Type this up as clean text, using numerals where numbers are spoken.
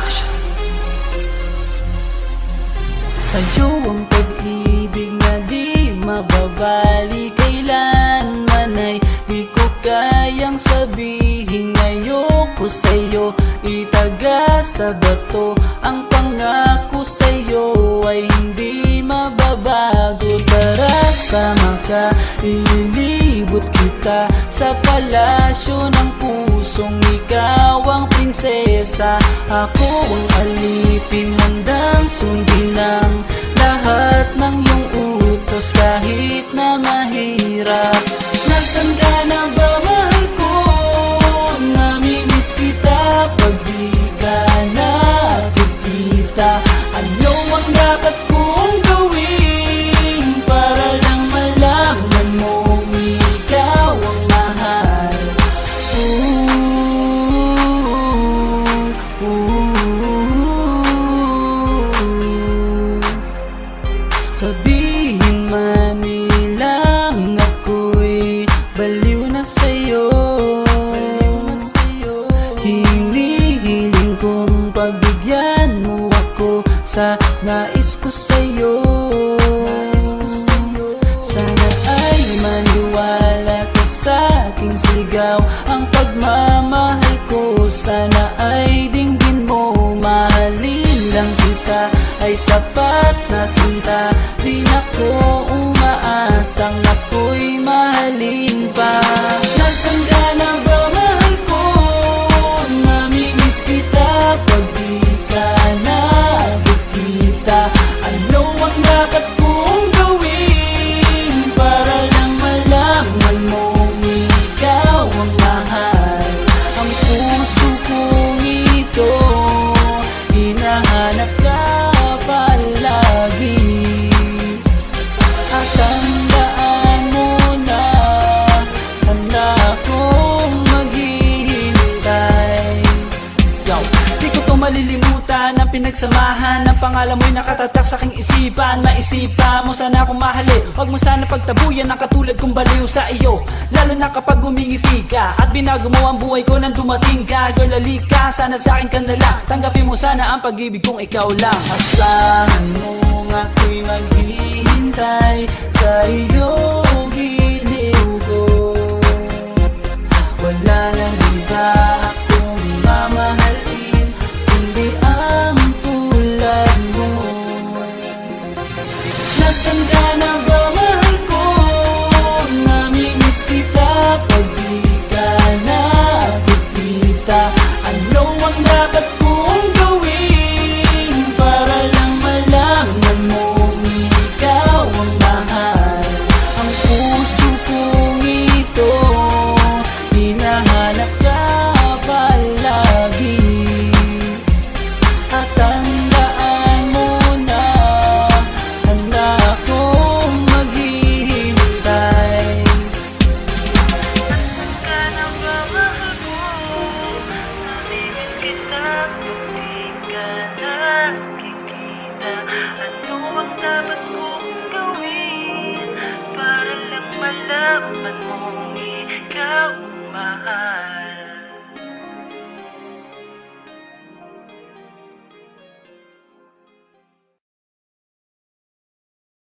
Production. Sa'yo ang pag-ibig na di mababali, kailanman ay di ko kayang sabihin. Ayoko sa'yo itaga sa bato, ang pangako sa'yo ay hindi mababago. Tara, sama ka, ililibot kita sa palasyo ng pusong ikaw ang prinsesa. Ako ang alipin, handang sundin ang lahat ng iyong utos kahit na mahirap. Nasaan ka na ba, mahal ko? Namimiss kita pag di ka nakikita. Ano ang dapat kong gawin para lang malaman mo ikaw ang mahal? Sabihin man nilang ako'y baliw na sa'yo, hinihiling kong pagbigyan mo ako sa nais ko sa'yo. Sana ay maniwala ka sa aking sigaw, ang pagmamahal ko sana ay dinggin mo. Mahalin lang kita ay sapat na sinta, di na ko umaasang ako'y mahalin pa. Nasaan ka na ba, mahal ko? Namimiss kita pag di ka nakikita. Ano ang dapat kong gawin para lang malaman mo ikaw ang mahal? Ang puso kong ito hinahanap ka palagi, at tandaan mo na handa akong maghihintay. Di ko to malilimutan ang pinagsamahan, ang pangalan mo'y nakatatak sa aking isipan. Maisipan mo sana akong mahali, huwag mo sana pagtabuyan ang katulad kong baliw sa iyo. Lalo na kapag umingiti ka at binago mo ang buhay ko nang dumating ka. Girl, halika, sana sa akin ka na lang, tanggapin mo sana ang pag-ibig kong ikaw lang. Asahan mo ako'y maghihintay sa iyong giliw ko. Wala nang iba akong mamahalin kundi ang tulad mo. Nasaan ka na ba, mahal ko? Namimiss kita pag di ka nakikita. Ano ang dapat kong gawin para lang malaman mo ikaw ang mahal? Ang puso kong ito hinahanap ka palagi, at tandaan mo na handa akong maghihintay. Nasaan ka na ba, mahal ko? Namimiss kita kung di ka nakikita. Ano ang dapat kong gawin para lang malaman mo ikaw ang mahal?